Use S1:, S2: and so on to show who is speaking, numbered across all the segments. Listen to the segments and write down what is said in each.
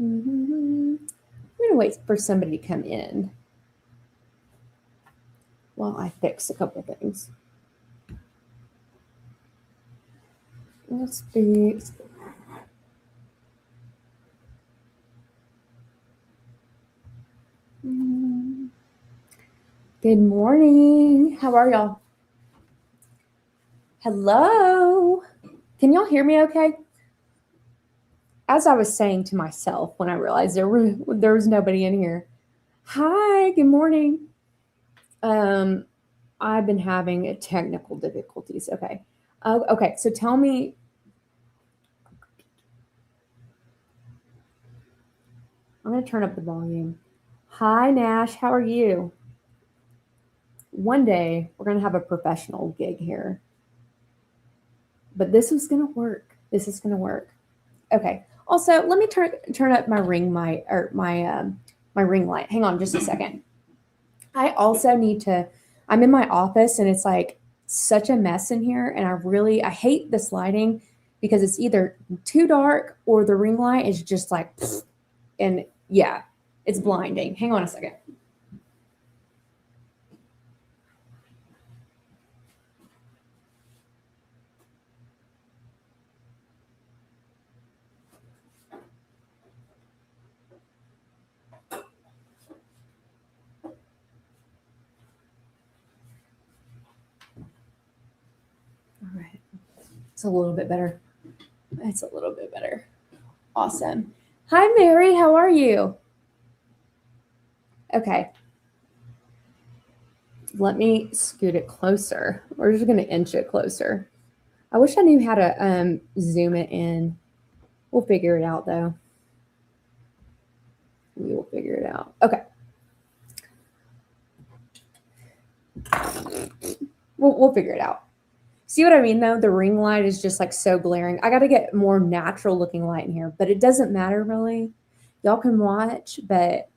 S1: I'm going to wait for somebody to come in while I fix a couple things. Let's fix. Good morning. How are y'all? Hello. Can y'all hear me okay? As I was saying to myself when I realized there was nobody in here. Hi, good morning. I've been having technical difficulties. Okay. Okay, so tell me. I'm going to turn up the volume. Hi, Nash. How are you? One day, we're going to have a professional gig here. But this is going to work. This is going to work. Okay. Also, let me turn up my ring light. Hang on just a second. I also need to. I'm in my office and it's like such a mess in here, and I hate this lighting because it's either too dark or the ring light is just like, and yeah, it's blinding. Hang on a second. All right. It's a little bit better. It's a little bit better. Awesome. Hi, Mary. How are you? Okay. Let me scoot it closer. We're just going to inch it closer. I wish I knew how to zoom it in. We'll figure it out, though. We will figure it out. Okay. We'll figure it out. See what I mean, though? The ring light is just like so glaring. I got to get more natural looking light in here, but it doesn't matter really. Y'all can watch, but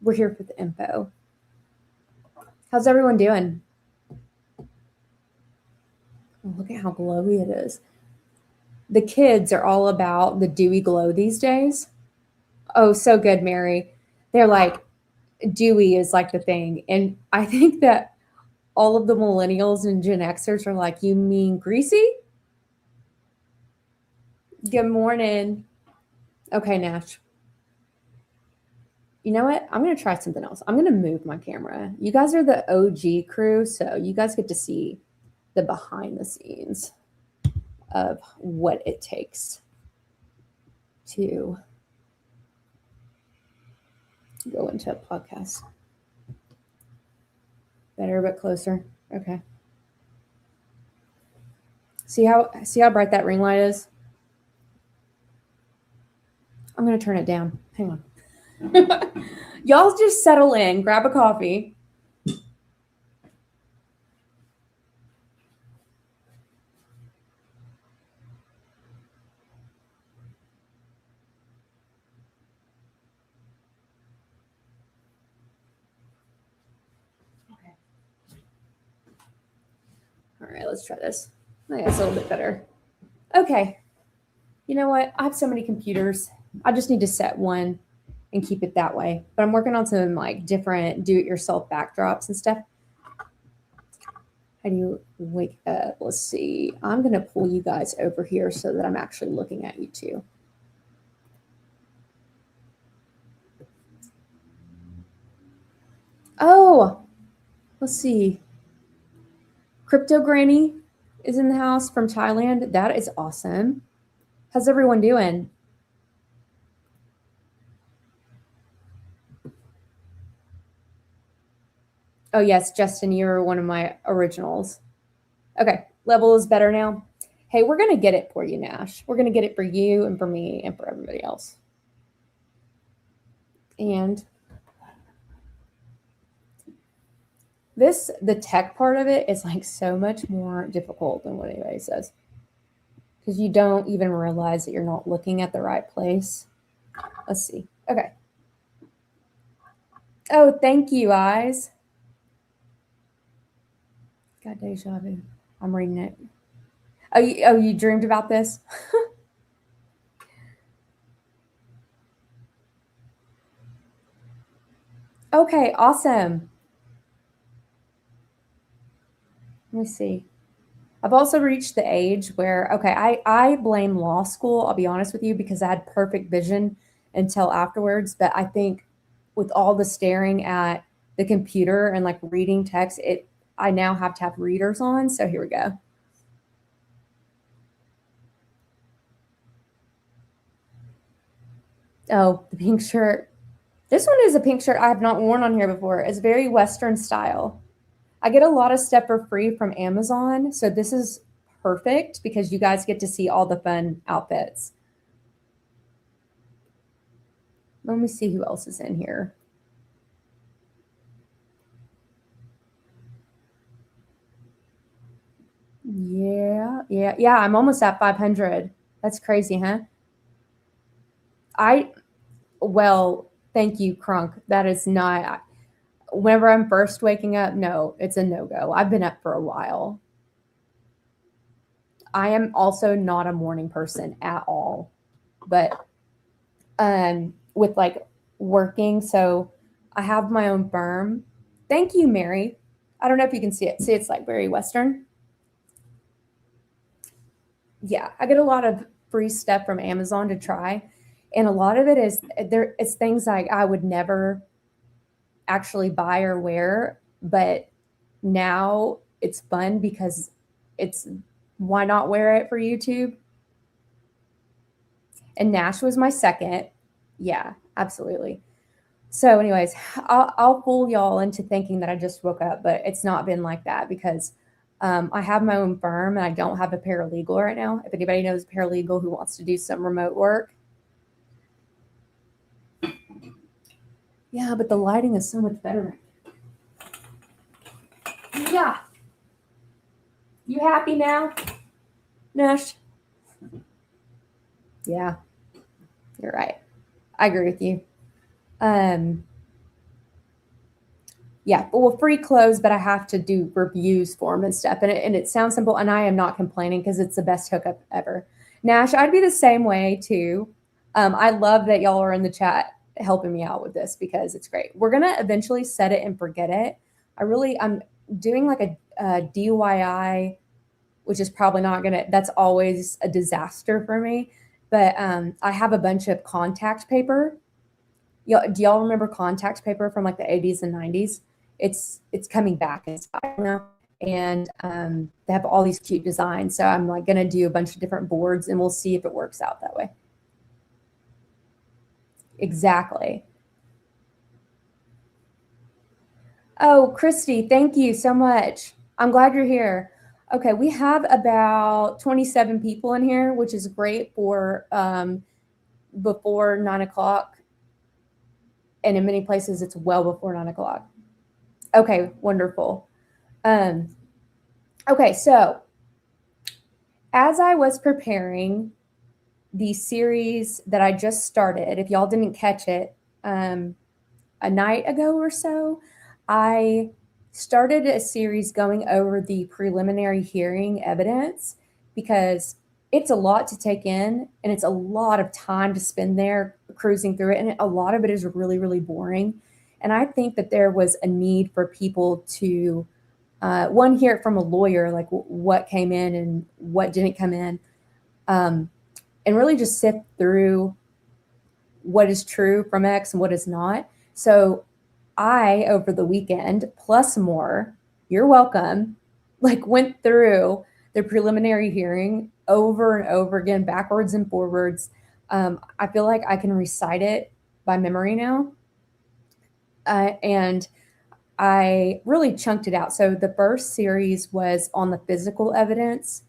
S1: we're here for the info. How's everyone doing? Oh, look at how glowy it is. The kids are all about the dewy glow these days. Oh, so good, Mary. They're like, dewy is like the thing. And I think that all of the millennials and Gen Xers are like, you mean greasy? Good morning. Okay, Nash. You know what? I'm going to try something else. I'm going to move my camera. You guys are the OG crew, so you guys get to see the behind the scenes of what it takes to go into a podcast. Better, but closer. Okay. See how bright that ring light is? I'm going to turn it down. Hang on. Y'all just settle in, grab a coffee. Okay. All right, let's try this. I think it's a little bit better. Okay. You know what? I have so many computers. I just need to set one and keep it that way. But I'm working on some like different do-it-yourself backdrops and stuff. How do you wake up? Let's see. I'm going to pull you guys over here so that I'm actually looking at you too. Oh, let's see. Crypto Granny is in the house from Thailand. That is awesome. How's everyone doing? Oh, yes, Justin, you're one of my originals. Okay, level is better now. Hey, we're going to get it for you, Nash. We're going to get it for you and for me and for everybody else. And the tech part of it is like so much more difficult than what anybody says. Because you don't even realize that you're not looking at the right place. Let's see. Okay. Oh, thank you, eyes. Got deja vu. I'm reading it. Oh, you dreamed about this? Okay, awesome. Let me see. I've also reached the age where, okay, I blame law school, I'll be honest with you, because I had perfect vision until afterwards. But I think with all the staring at the computer and like reading text, I now have to have readers on. So here we go. Oh, the pink shirt. This one is a pink shirt I have not worn on here before. It's very Western style. I get a lot of stuff for free from Amazon. So this is perfect because you guys get to see all the fun outfits. Let me see who else is in here. Yeah. I'm almost at 500. That's crazy, huh? I, well, thank you, Crunk. That is not, whenever I'm first waking up, no, it's a no go. I've been up for a while. I am also not a morning person at all, but with like working, so I have my own firm. Thank you, Mary. I don't know if you can see it. See, it's like very Western. Yeah, I get a lot of free stuff from Amazon to try, and a lot of it is there. It's things like I would never actually buy or wear, but now it's fun because it's why not wear it for YouTube? And Nash was my second. Yeah, absolutely. So, anyways, I'll fool y'all into thinking that I just woke up, but it's not been like that because I have my own firm and I don't have a paralegal right now. If anybody knows a paralegal who wants to do some remote work, yeah, but the lighting is so much better. Yeah, you happy now, Nash? Yeah, you're right. I agree with you. Um, yeah, well, free clothes, but I have to do reviews for them and stuff. And it sounds simple, and I am not complaining because it's the best hookup ever. Nash, I'd be the same way too. I love that y'all are in the chat helping me out with this because it's great. We're gonna eventually set it and forget it. I'm doing like a DIY, which is probably not gonna. That's always a disaster for me. But I have a bunch of contact paper. Do y'all remember contact paper from like the 80s and 90s? It's coming back in style now, and they have all these cute designs. So I'm like gonna do a bunch of different boards, and we'll see if it works out that way. Exactly. Oh, Christy, thank you so much. I'm glad you're here. Okay, we have about 27 people in here, which is great for before 9 o'clock. And in many places, it's well before 9 o'clock. Okay, wonderful. Um, okay, so as I was preparing the series that I just started, if y'all didn't catch it, a night ago or so, I started a series going over the preliminary hearing evidence because it's a lot to take in and it's a lot of time to spend there cruising through it. And a lot of it is really, really boring. And I think that there was a need for people to, one, hear it from a lawyer, like what came in and what didn't come in, and really just sift through what is true from X and what is not. So I, over the weekend, plus more, you're welcome, like went through the preliminary hearing over and over again, backwards and forwards. I feel like I can recite it by memory now. And I really chunked it out. So the first series was on the physical evidence.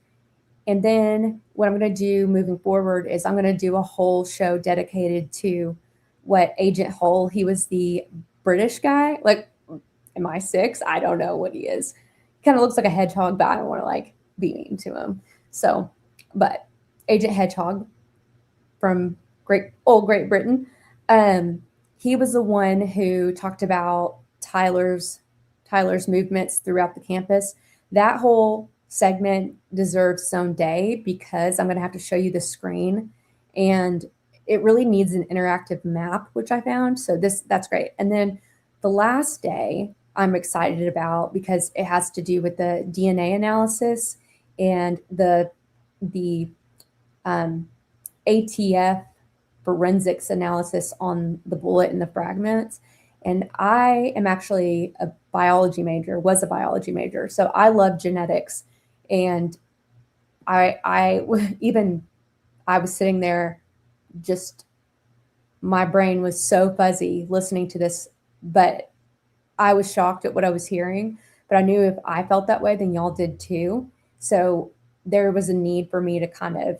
S1: And then what I'm going to do moving forward is I'm going to do a whole show dedicated to what Agent Hull, he was the British guy. Like, am I six? I don't know what he is. Kind of looks like a hedgehog, but I don't want to like be mean to him. So, but Agent Hedgehog from Great Britain, he was the one who talked about Tyler's movements throughout the campus. That whole segment deserves its own day because I'm going to have to show you the screen, and it really needs an interactive map, which I found. So that's great. And then The last day I'm excited about because it has to do with the DNA analysis and the ATF forensics analysis on the bullet and the fragments. And I am actually a biology major, was a biology major. So I love genetics. And I was sitting there, just my brain was so fuzzy listening to this, but I was shocked at what I was hearing. But I knew if I felt that way, then y'all did too. So there was a need for me to kind of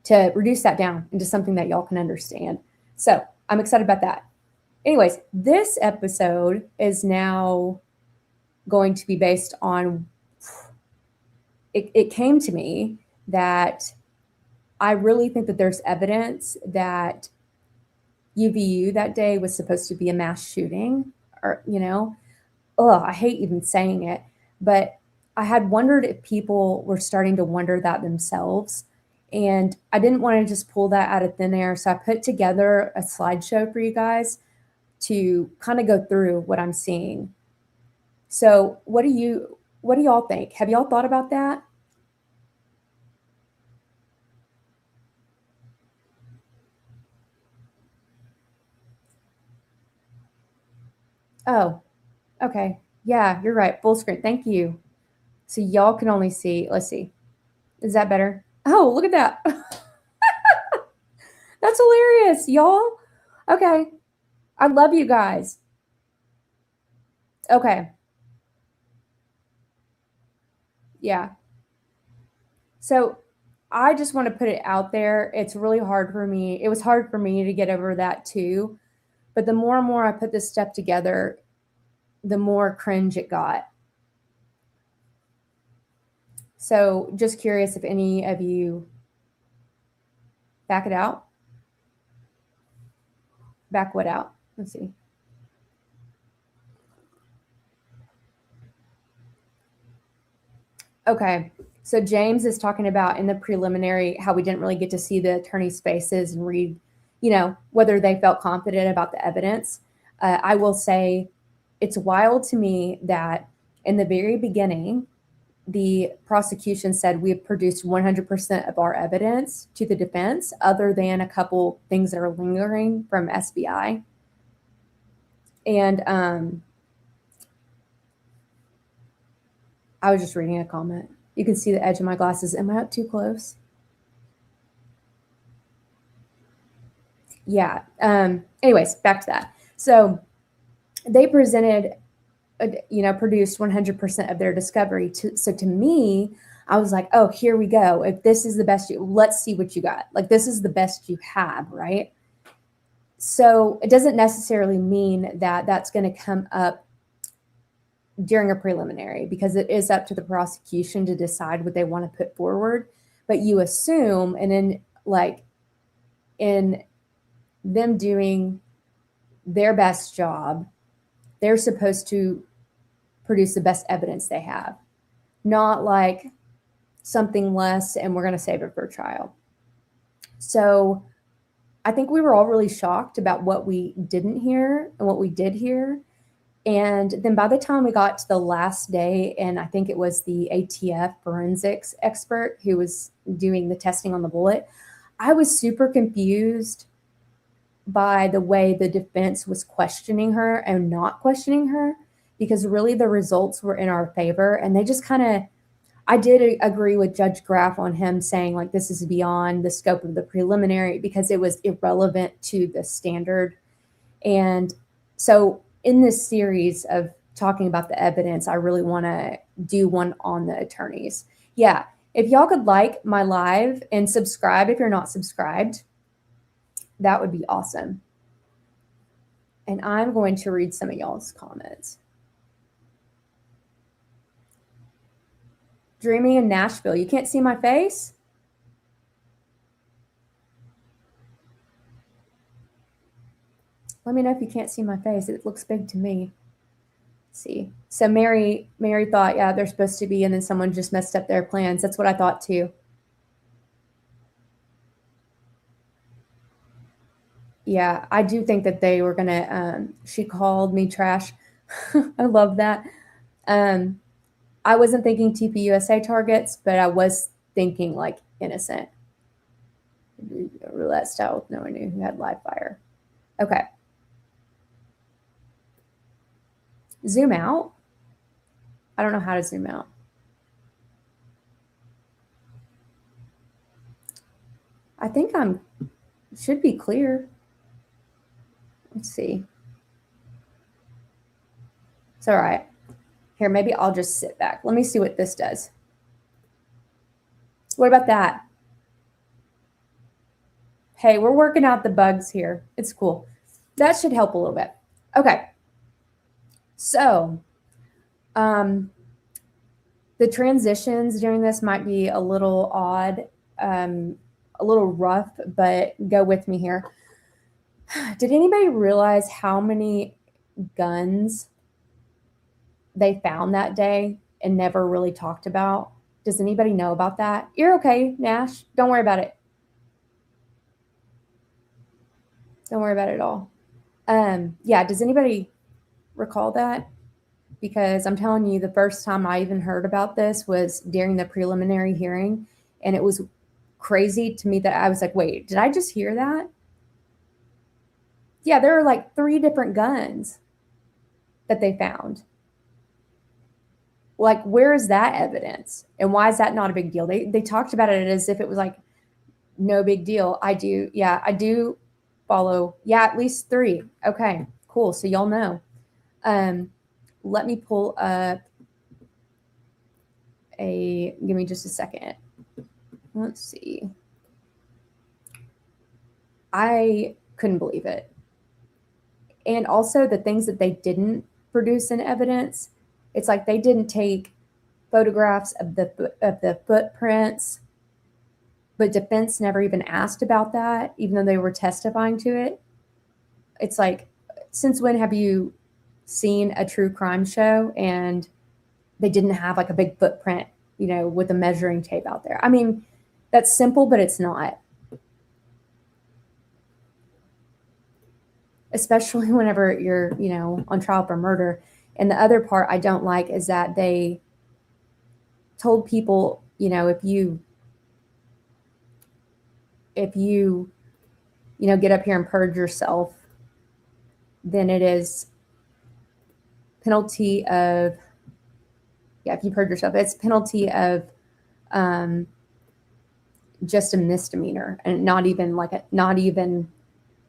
S1: to reduce that down into something that y'all can understand. So I'm excited about that. Anyways, this episode is now going to be based on, it came to me that I really think that there's evidence that UVU that day was supposed to be a mass shooting, or, I hate even saying it, but I had wondered if people were starting to wonder that themselves. And I didn't want to just pull that out of thin air. So I put together a slideshow for you guys to kind of go through what I'm seeing. So what do y'all think? Have y'all thought about that? Oh, okay. Yeah, you're right. Full screen. Thank you. So y'all can only see, let's see. Is that better? Oh, look at that. That's hilarious, y'all. Okay. I love you guys. Okay. Yeah. So I just want to put it out there. It's really hard for me. It was hard for me to get over that too. But the more and more I put this stuff together, the more cringe it got. So just curious if any of you back it out. Back what out? Let's see. Okay. So James is talking about in the preliminary how we didn't really get to see the attorney's faces and read, whether they felt confident about the evidence. I will say it's wild to me that in the very beginning, the prosecution said we have produced 100% of our evidence to the defense, other than a couple things that are lingering from SBI. And I was just reading a comment. You can see the edge of my glasses. Am I up too close? Yeah. Anyways, back to that. So they presented, produced 100% of their discovery. So to me, I was like, oh, here we go. If this is the best, let's see what you got. Like, this is the best you have, right? So it doesn't necessarily mean that that's going to come up during a preliminary, because it is up to the prosecution to decide what they want to put forward. But you assume, and in them doing their best job, they're supposed to produce the best evidence they have, not like something less and we're going to save it for trial. So I think we were all really shocked about what we didn't hear and what we did hear. And then by the time we got to the last day, and I think it was the ATF forensics expert who was doing the testing on the bullet, I was super confused by the way the defense was questioning her and not questioning her, because really the results were in our favor. And they just kind of, I did agree with Judge Graff on him saying, like, this is beyond the scope of the preliminary because it was irrelevant to the standard. And so in this series of talking about the evidence, I really want to do one on the attorneys. Yeah. If y'all could like my live and subscribe if you're not subscribed, that would be awesome. And I'm going to read some of y'all's comments. Dreaming in Nashville. You can't see my face? Let me know if you can't see my face. It looks big to me. Let's see. So Mary thought, yeah, they're supposed to be, and then someone just messed up their plans. That's what I thought too. Yeah, I do think that they were gonna. She called me trash. I love that. Um, I wasn't thinking TPUSA targets, but I was thinking like innocent roulette style with no one knew who had live fire. Okay, zoom out. I don't know how to zoom out. I think I'm should be clear. Let's see. It's all right. Here, maybe I'll just sit back. Let me see what this does. What about that? Hey, we're working out the bugs here. It's cool. That should help a little bit. Okay. So, the transitions during this might be a little odd, a little rough, but go with me here. Did anybody realize how many guns they found that day and never really talked about? Does anybody know about that? You're okay, Nash. Don't worry about it. Don't worry about it at all. Yeah, does anybody recall that? Because I'm telling you, the first time I even heard about this was during the preliminary hearing, and it was crazy to me that I was like, wait, did I just hear that? Yeah, there are like 3 different guns that they found. Like, where is that evidence? And why is that not a big deal? They talked about it as if it was like no big deal. I do follow. Yeah, at least 3. Okay, cool. So y'all know. Let me pull up give me just a second. Let's see. I couldn't believe it. And also the things that they didn't produce in evidence, it's like they didn't take photographs of the footprints, but defense never even asked about that, even though they were testifying to it. It's like, since when have you seen a true crime show and they didn't have like a big footprint, with a measuring tape out there? I mean, that's simple, but it's not. Especially whenever you're, on trial for murder. And the other part I don't like is that they told people, if you get up here and purge yourself, then it is penalty of, if you purge yourself, it's penalty of just a misdemeanor and not even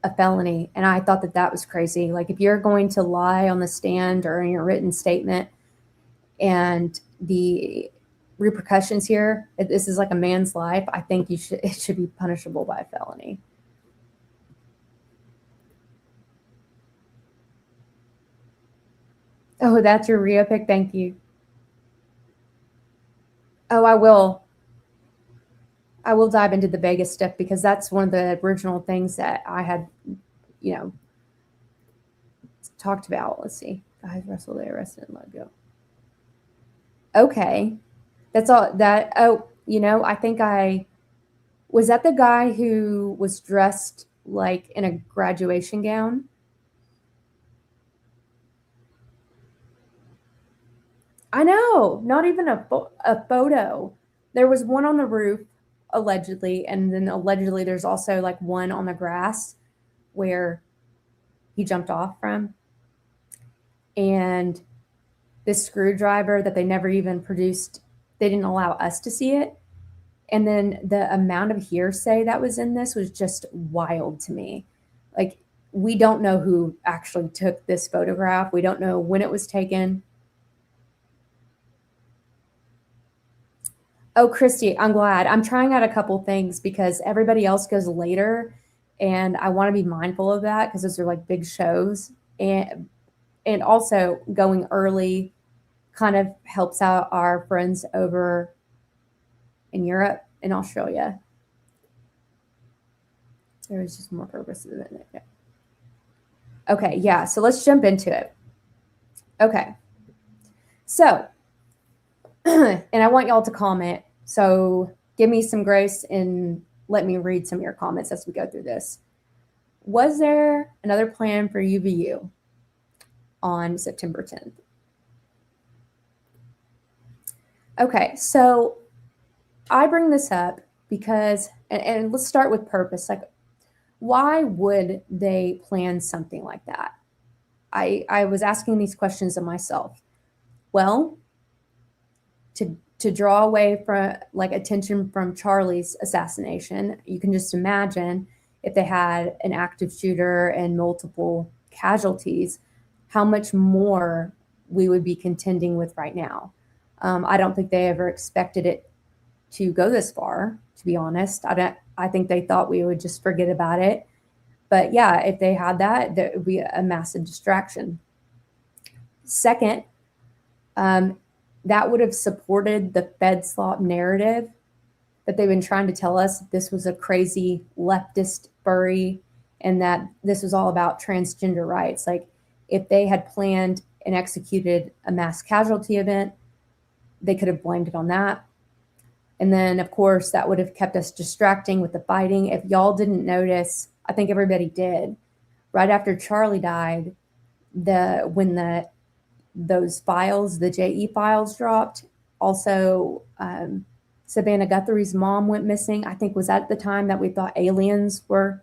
S1: a felony. And I thought that was crazy. Like, if you're going to lie on the stand or in your written statement, and the repercussions here, if this is like a man's life, I think it should be punishable by a felony. Oh, that's your Rio pick. Thank you. Oh, I will dive into the Vegas stuff because that's one of the original things that I had, talked about. Let's see. Guys wrestled, they arrested and let go. Okay. That's all that. Oh, I think was that the guy who was dressed like in a graduation gown? I know, not even a photo. There was one on the roof, allegedly, and then allegedly there's also like one on the grass where he jumped off from. And this screwdriver that they never even produced, they didn't allow us to see it. And then the amount of hearsay that was in this was just wild to me. Like, we don't know who actually took this photograph. We don't know when it was taken. Oh, Christy, I'm glad. I'm trying out a couple things because everybody else goes later, and I want to be mindful of that because those are like big shows. And also going early kind of helps out our friends over in Europe and Australia. There was just more purposes in it. Okay, yeah, so let's jump into it. Okay. So, and I want y'all to comment. So give me some grace and let me read some of your comments as we go through this. Was there another plan for UVU on September 10th? Okay, so I bring this up because, and let's start with purpose. Like, why would they plan something like that? I was asking these questions of myself. Well, to draw away from like attention from Charlie's assassination, you can just imagine if they had an active shooter and multiple casualties, how much more we would be contending with right now. I don't think they ever expected it to go this far, to be honest. I think they thought we would just forget about it. But yeah, if they had that, that would be a massive distraction. Second, that would have supported the Fed slop narrative that they've been trying to tell us this was a crazy leftist furry and that this was all about transgender rights. Like, if they had planned and executed a mass casualty event, they could have blamed it on that. And then, of course, that would have kept us distracting with the fighting. If y'all didn't notice, I think everybody did. Right after Charlie died, when those files, the JE files dropped, also Savannah Guthrie's mom went missing. I think was at the time that we thought aliens were,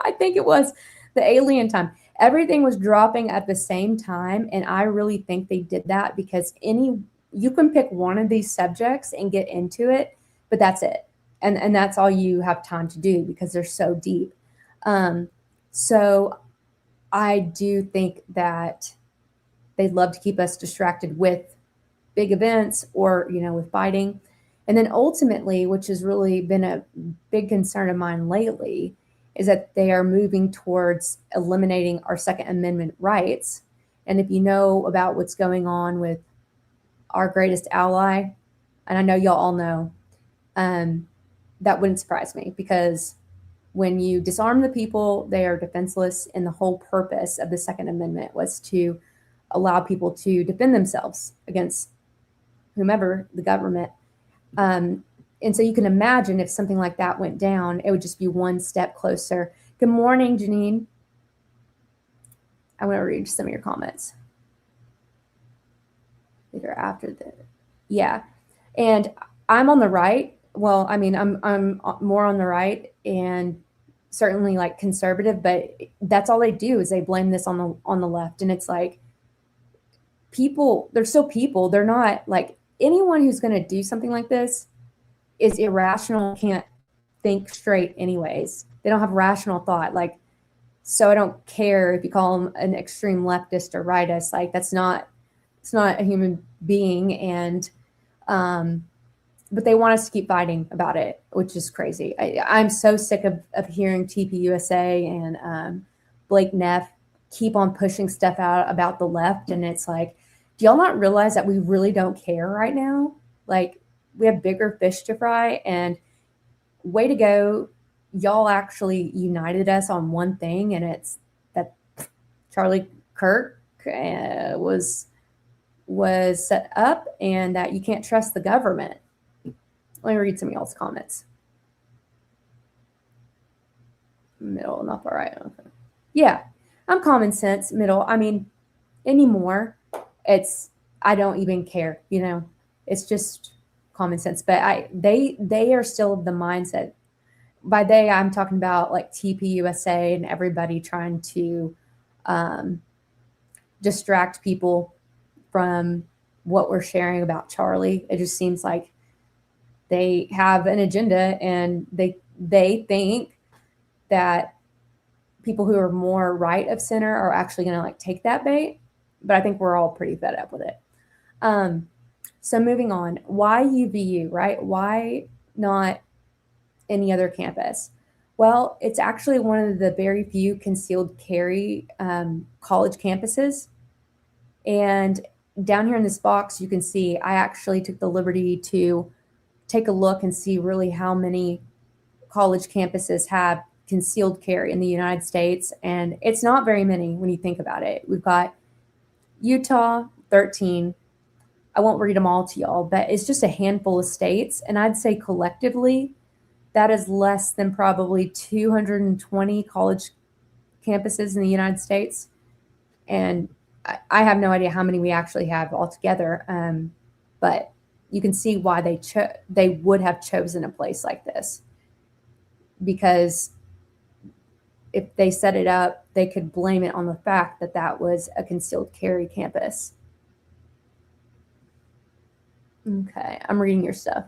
S1: I think it was the alien time. Everything was dropping at the same time. And I really think they did that because you can pick one of these subjects and get into it, but that's it. And that's all you have time to do because they're so deep. So I do think that they'd love to keep us distracted with big events or, with fighting. And then ultimately, which has really been a big concern of mine lately, is that they are moving towards eliminating our Second Amendment rights. And if you know about what's going on with our greatest ally, and I know y'all all know, that wouldn't surprise me because when you disarm the people, they are defenseless. And the whole purpose of the Second Amendment was to allow people to defend themselves against whomever, the government. And so you can imagine if something like that went down, it would just be one step closer. Good morning, Janine. I want to read some of your comments. Either after the, yeah. And I'm on the right. Well, I mean, I'm more on the right and certainly like conservative, but that's all they do is they blame this on the left. And it's like, people, they're still people. They're not like anyone who's going to do something like this is irrational, can't think straight anyways. They don't have rational thought. Like, so I don't care if you call them an extreme leftist or rightist. Like, it's not a human being. And, but they want us to keep fighting about it, which is crazy. I'm so sick of hearing TPUSA and Blake Neff keep on pushing stuff out about the left. And it's like, do y'all not realize that we really don't care right now? Like, we have bigger fish to fry, and way to go. Y'all actually united us on one thing, and it's that Charlie Kirk was set up and that you can't trust the government. Let me read some of y'all's comments. Middle, not far right. Okay. Yeah, I'm common sense, middle. I mean, anymore, I don't even care, it's just common sense. But they are still the mindset. By they, I'm talking about like TPUSA and everybody trying to distract people from what we're sharing about Charlie. It just seems like they have an agenda, and they think that people who are more right of center are actually going to like take that bait. But I think we're all pretty fed up with it. So moving on, why UVU, right? Why not any other campus? Well, it's actually one of the very few concealed carry college campuses. And down here in this box, you can see I actually took the liberty to take a look and see really how many college campuses have concealed carry in the United States. And it's not very many when you think about it. We've got Utah, 13. I won't read them all to y'all, but it's just a handful of states. And I'd say collectively, that is less than probably 220 college campuses in the United States, and I have no idea how many we actually have altogether. But you can see why they would have chosen a place like this, because if they set it up, they could blame it on the fact that that was a concealed carry campus. Okay, I'm reading your stuff.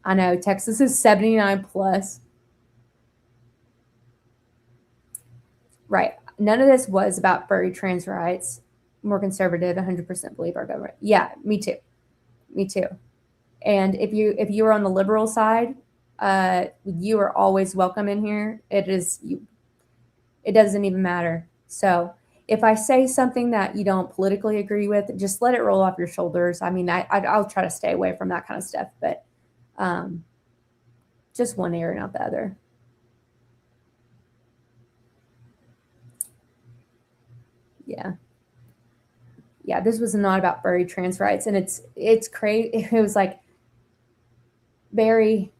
S1: I know, Texas is 79 plus. Right. None of this was about furry trans rights. More conservative, 100% believe our government. Yeah, me too. Me too. And if you were on the liberal side, you are always welcome in here. It doesn't even matter. So if I say something that you don't politically agree with, just let it roll off your shoulders. I mean, I'll try to stay away from that kind of stuff, but just one ear, not the other. Yeah. Yeah, this was not about furry trans rights, and it's crazy. It was like very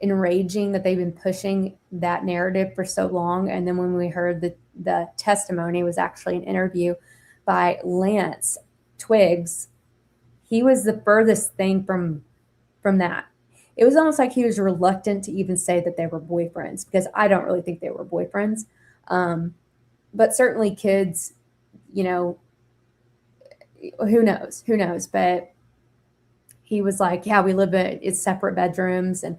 S1: enraging that they've been pushing that narrative for so long, and then when we heard the testimony was actually an interview by Lance Twiggs, he was the furthest thing from that. It was almost like he was reluctant to even say that they were boyfriends, because I don't really think they were boyfriends, but certainly kids, you know, who knows, but he was like, yeah, we live in separate bedrooms, and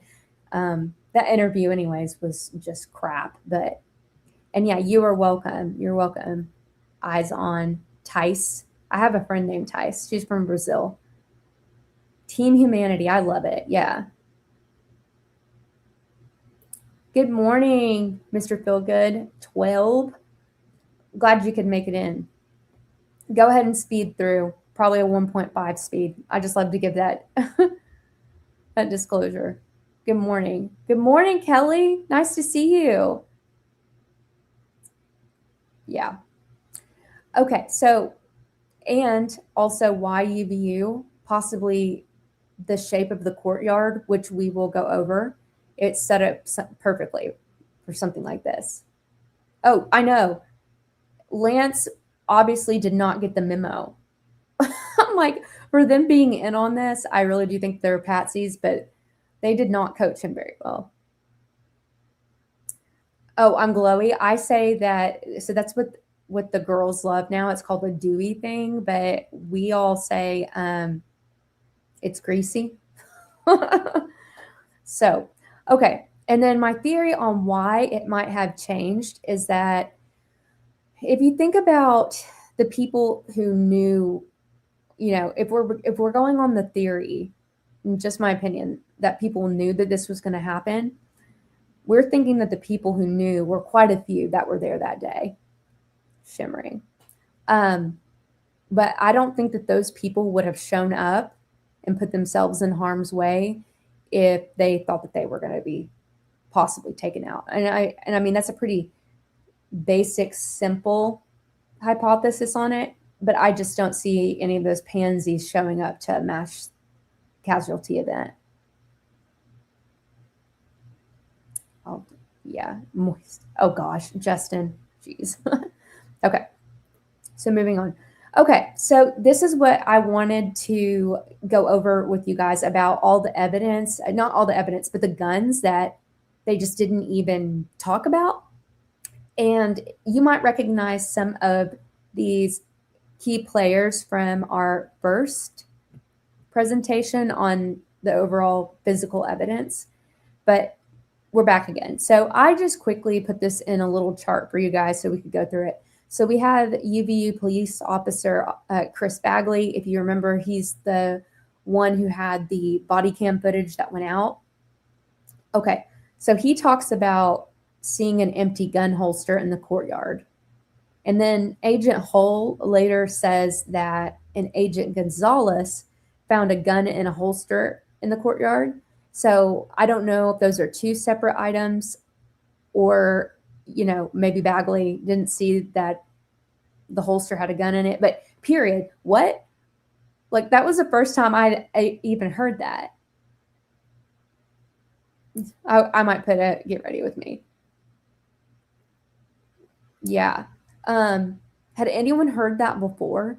S1: that interview anyways was just crap. But and yeah, you're welcome. Eyes on Tice. I have a friend named Tice. She's from Brazil. Team Humanity, I love it. Yeah. Good morning, Mr. Feelgood 12. Glad you could make it in. Go ahead and speed through. Probably a 1.5 speed. I just love to give that that disclosure. Good morning. Good morning, Kelly. Nice to see you. Yeah. Okay, so, and also why UVU, possibly the shape of the courtyard, which we will go over. It's set up perfectly for something like this. Oh, I know. Lance obviously did not get the memo. I'm like, for them being in on this, I really do think they're patsies, but they did not coach him very well. Oh, I'm glowy. I say that, so that's what the girls love now. It's called a dewy thing, but we all say it's greasy. So, okay. And then my theory on why it might have changed is that if you think about the people who knew, you know, if we're going on the theory, in just my opinion, that people knew that this was going to happen, we're thinking that the people who knew were quite a few that were there that day, shimmering. But I don't think that those people would have shown up and put themselves in harm's way if they thought that they were going to be possibly taken out. And I mean, that's a pretty basic, simple hypothesis on it, but I just don't see any of those pansies showing up to a mass casualty event. Oh, yeah, moist. Oh gosh, Justin, jeez. Okay, so moving on. Okay, so this is what I wanted to go over with you guys about all the evidence, not all the evidence, but the guns that they just didn't even talk about. And you might recognize some of these key players from our first presentation on the overall physical evidence, but we're back again. So I just quickly put this in a little chart for you guys so we could go through it. So we have UVU police officer Chris Bagley. If you remember, he's the one who had the body cam footage that went out. Okay, so he talks about seeing an empty gun holster in the courtyard. And then Agent Hull later says that an Agent Gonzalez found a gun in a holster in the courtyard. So I don't know if those are two separate items, or, you know, maybe Bagley didn't see that the holster had a gun in it, but period. What? Like, that was the first time I even heard that. I might put a get ready with me. Yeah. Had anyone heard that before?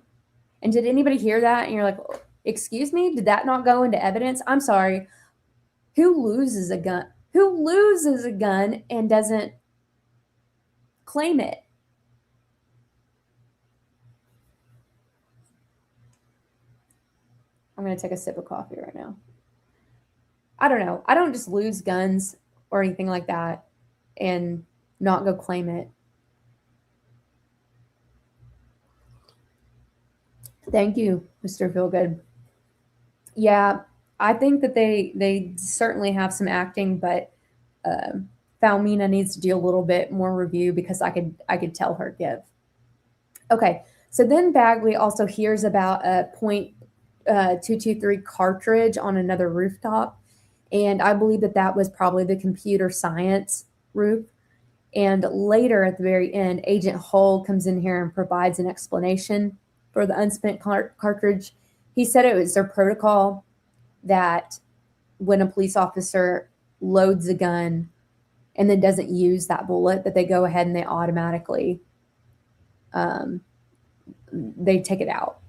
S1: And did anybody hear that? And you're like, excuse me, did that not go into evidence? I'm sorry. Who loses a gun? Who loses a gun and doesn't claim it? I'm going to take a sip of coffee right now. I don't know. I don't just lose guns or anything like that and not go claim it. Thank you, Mr. Feelgood. Yeah, I think that they certainly have some acting, but Falmina needs to do a little bit more review because I could tell her give. Okay, so then Bagley also hears about a .223 cartridge on another rooftop, and I believe that was probably the computer science roof. And later at the very end, Agent Hull comes in here and provides an explanation for the unspent cartridge. He said it was their protocol that when a police officer loads a gun and then doesn't use that bullet, that they go ahead and they automatically they take it out.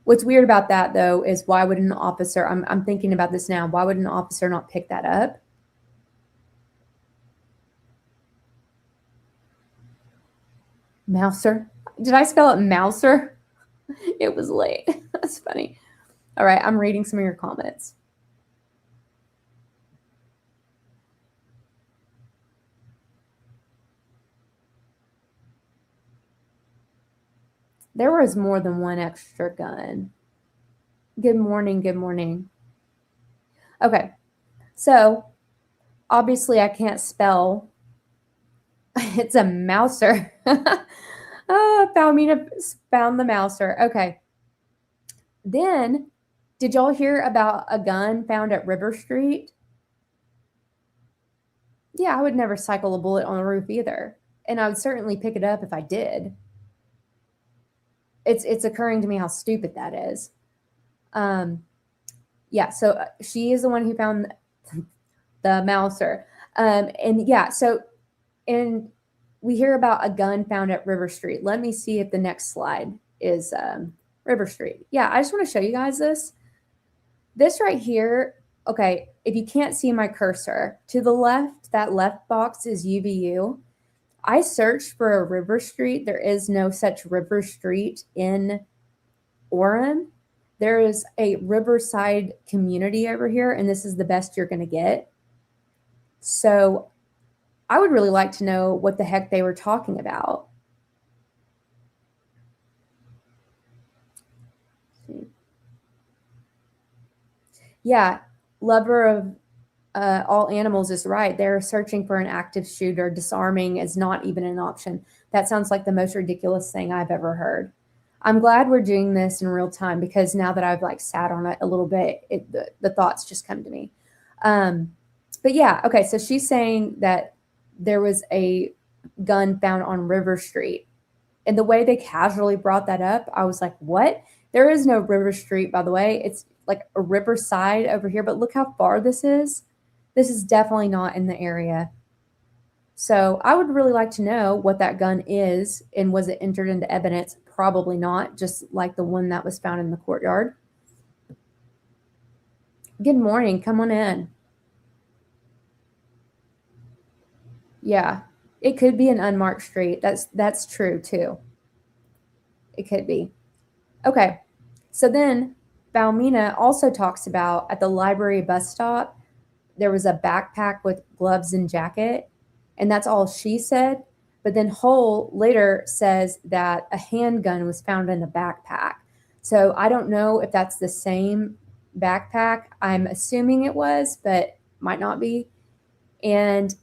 S1: What's weird about that, though, is why would an officer, I'm thinking about this now, why would an officer not pick that up? Mouser? Did I spell it Mouser? It was late. That's funny. All right, I'm reading some of your comments. There was more than one extra gun. Good morning, good morning. Okay, so obviously I can't spell. It's a Mouser. Found the Mouser. Okay. Then, did y'all hear about a gun found at River Street? Yeah, I would never cycle a bullet on a roof either. And I would certainly pick it up if I did. It's occurring to me how stupid that is. Yeah, so she is the one who found the Mouser. And yeah, so, and we hear about a gun found at River Street. Let me see if the next slide is River Street. Yeah, I just want to show you guys this. This right here, okay, if you can't see my cursor, to the left, that left box is UVU. I searched for a River Street. There is no such River Street in Orem. There is a Riverside community over here, and this is the best you're going to get. So I would really like to know what the heck they were talking about. Yeah, lover of all animals is right. They're searching for an active shooter. Disarming is not even an option. That sounds like the most ridiculous thing I've ever heard. I'm glad we're doing this in real time because now that I've like sat on it a little bit, the thoughts just come to me. But yeah, okay, so she's saying that there was a gun found on River Street. And the way they casually brought that up, I was like, what? There is no River Street, by the way. It's like a Riverside over here, but look how far this is. This is definitely not in the area. So I would really like to know what that gun is and was it entered into evidence? Probably not, just like the one that was found in the courtyard. Good morning. Come on in. Yeah, it could be an unmarked street. That's true too. It could be. Okay, so then Valmina also talks about at the library bus stop, there was a backpack with gloves and jacket, and that's all she said. But then Hull later says that a handgun was found in the backpack. So I don't know if that's the same backpack. I'm assuming it was, but might not be. And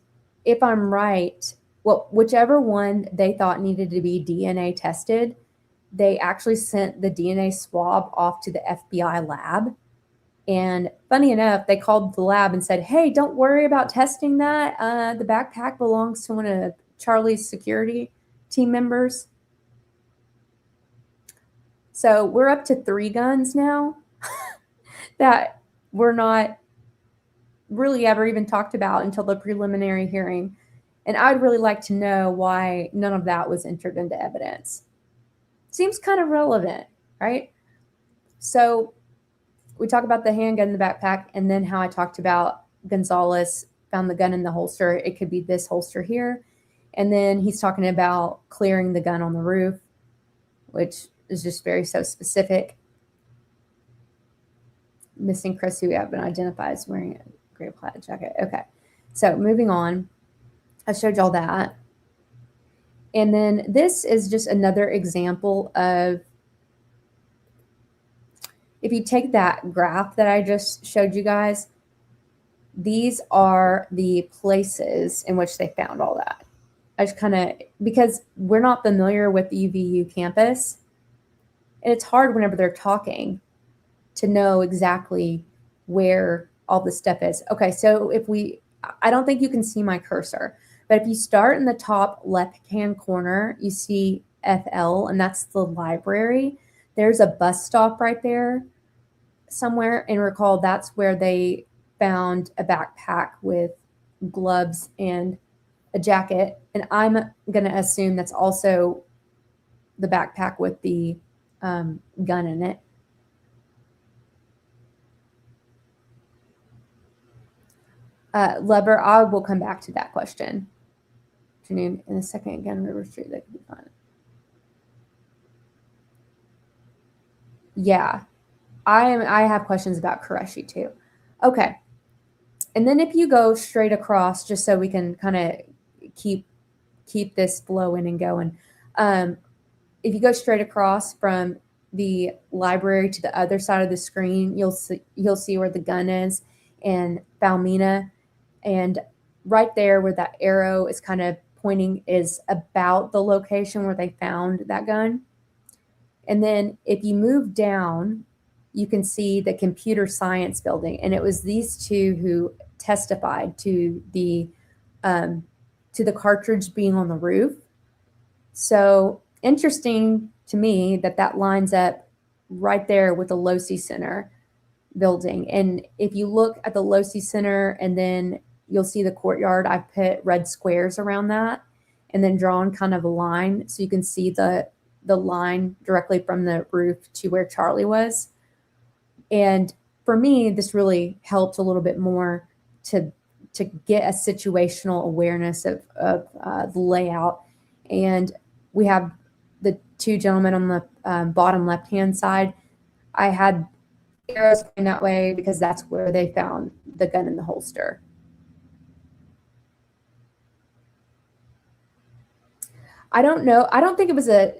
S1: if I'm right, well, whichever one they thought needed to be DNA tested, they actually sent the DNA swab off to the FBI lab. And funny enough, they called the lab and said, hey, don't worry about testing that. The backpack belongs to one of Charlie's security team members. So we're up to 3 guns now that we're not really ever even talked about until the preliminary hearing. And I would really like to know why none of that was entered into evidence. Seems kind of relevant, right? So we talk about the handgun in the backpack, and then how I talked about Gonzalez found the gun in the holster. It could be this holster here. And then he's talking about clearing the gun on the roof, which is just very so specific. Missing Chris, who we have been identified as wearing a gray plaid jacket. Okay, so moving on. I showed y'all that. And then this is just another example of, if you take that graph that I just showed you guys, these are the places in which they found all that. I just kind of, because we're not familiar with the UVU campus, and it's hard whenever they're talking to know exactly where all this stuff is. Okay, so if we, I don't think you can see my cursor, but if you start in the top left-hand corner, you see FL, and that's the library. There's a bus stop right there somewhere, and recall that's where they found a backpack with gloves and a jacket, and I'm going to assume that's also the backpack with the gun in it. Lever, I will come back to that question. In a second, again, River Street, that could be fun. Yeah, I have questions about Qureshi too. Okay, and then if you go straight across, just so we can kind of keep this flowing and going. If you go straight across from the library to the other side of the screen, you'll see where the gun is and Falmina, and right there where that arrow is kind of pointing is about the location where they found that gun. And then if you move down, you can see the computer science building, and it was these two who testified to the cartridge being on the roof. So interesting to me that lines up right there with the Losi Center building. And if you look at the Losi Center, and then you'll see the courtyard, I've put red squares around that and then drawn kind of a line so you can see the line directly from the roof to where Charlie was. And for me, this really helped a little bit more to get a situational awareness of the layout. And we have the two gentlemen on the bottom left-hand side. I had arrows going that way because that's where they found the gun in the holster. I don't know. I don't think it was a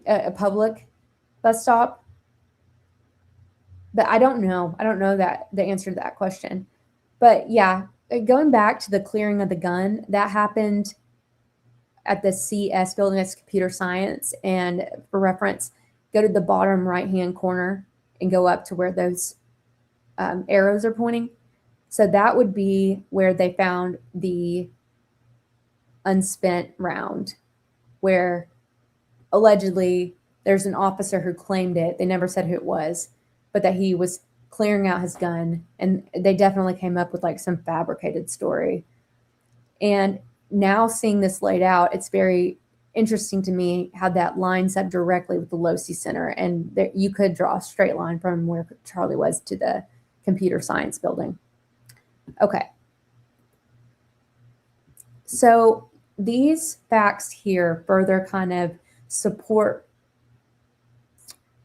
S1: a public bus stop, but I don't know. I don't know the answer to that question. But yeah, going back to the clearing of the gun, that happened at the CS building. That's computer science. And for reference, go to the bottom right-hand corner and go up to where those arrows are pointing. So that would be where they found the unspent round, where allegedly there's an officer who claimed it. They never said who it was, but that he was clearing out his gun, and they definitely came up with like some fabricated story. And now seeing this laid out, it's very interesting to me how that lines up directly with the Losi Center, and there, you could draw a straight line from where Charlie was to the computer science building. Okay. So these facts here further kind of support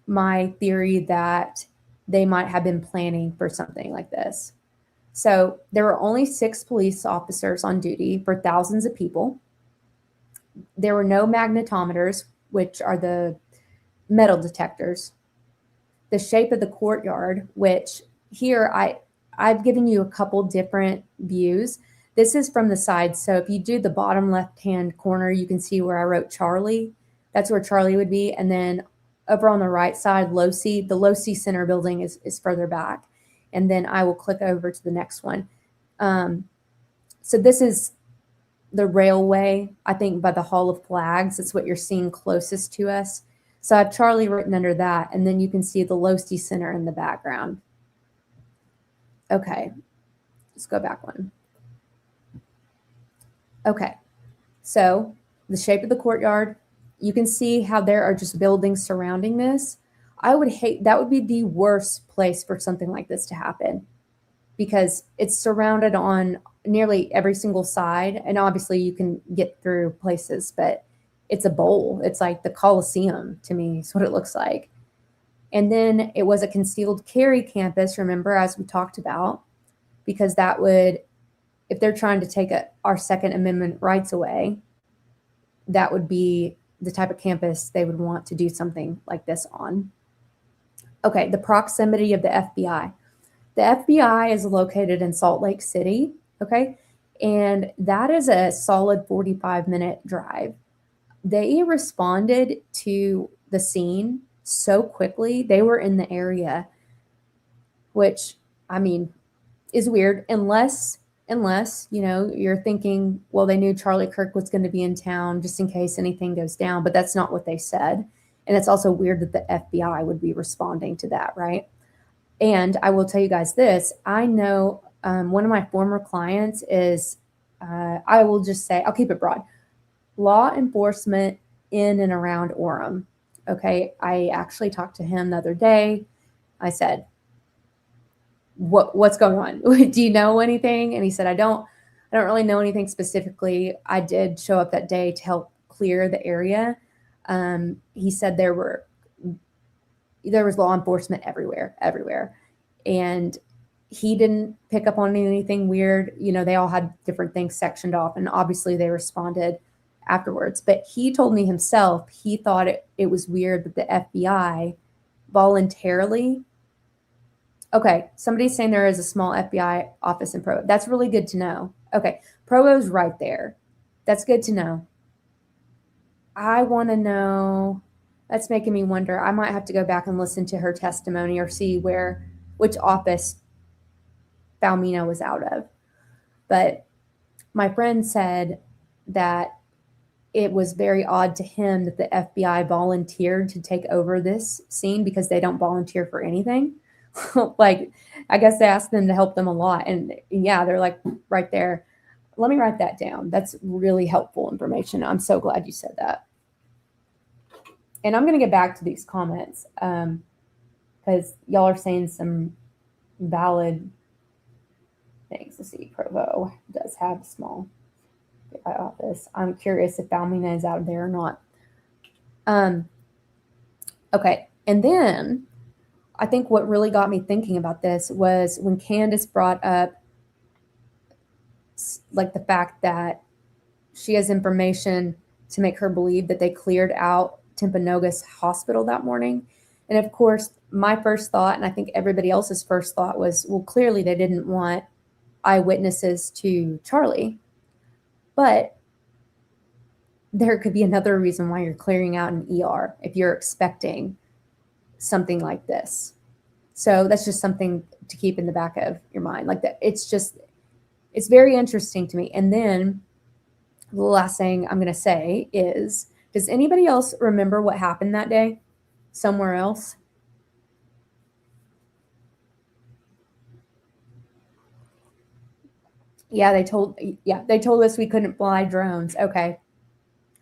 S1: my theory that they might have been planning for something like this. So there were only 6 police officers on duty for thousands of people. There were no magnetometers, which are the metal detectors. The shape of the courtyard, which here I've given you a couple different views. This is from the side. So if you do the bottom left-hand corner, you can see where I wrote Charlie. That's where Charlie would be. And then over on the right side, Losi, the Losi Center building is further back. And then I will click over to the next one. So this is the railway, I think, by the Hall of Flags. It's what you're seeing closest to us. So I have Charlie written under that. And then you can see the Losi Center in the background. Okay. Let's go back one. Okay, so the shape of the courtyard, you can see how there are just buildings surrounding this. I would hate, that would be the worst place for something like this to happen, because it's surrounded on nearly every single side. And obviously you can get through places, but it's a bowl. It's like the Coliseum to me, is what it looks like. And then it was a concealed carry campus, remember, as we talked about, because that would, if they're trying to take our Second Amendment rights away, that would be the type of campus they would want to do something like this on. Okay, the proximity of the FBI. The FBI is located in Salt Lake City, okay? And that is a solid 45-minute drive. They responded to the scene so quickly. They were in the area, which, I mean, is weird, unless, you know, you're thinking, well, they knew Charlie Kirk was going to be in town just in case anything goes down, but that's not what they said. And it's also weird that the FBI would be responding to that, right? And I will tell you guys this, I know one of my former clients is, I will just say, I'll keep it broad, law enforcement in and around Orem. Okay, I actually talked to him the other day. I said, what's going on? Do you know anything? And he said, I don't really know anything specifically. I did show up that day to help clear the area. He said there was law enforcement everywhere. And he didn't pick up on anything weird. You know, they all had different things sectioned off, and obviously they responded afterwards. But he told me himself, he thought it was weird that the FBI voluntarily. Okay, somebody's saying there is a small FBI office in Provo. That's really good to know. Okay, Provo's right there. That's good to know. I want to know, that's making me wonder. I might have to go back and listen to her testimony or see which office Balmina was out of. But my friend said that it was very odd to him that the FBI volunteered to take over this scene, because they don't volunteer for anything. Like, I guess they asked them to help them a lot. And yeah, they're like right there. Let me write that down. That's really helpful information. I'm so glad you said that. And I'm going to get back to these comments because y'all are saying some valid things. Let's see. Provo does have a small office. I'm curious if Balmina is out there or not. Okay. And then I think what really got me thinking about this was when Candace brought up like the fact that she has information to make her believe that they cleared out Timpanogos Hospital that morning. And of course, my first thought, and I think everybody else's first thought, was, well, clearly they didn't want eyewitnesses to Charlie. But there could be another reason why you're clearing out an ER if you're expecting something like this. So that's just something to keep in the back of your mind. Like that, it's very interesting to me. And then the last thing I'm going to say is, does anybody else remember what happened that day somewhere else? Yeah, they told us we couldn't fly drones. Okay.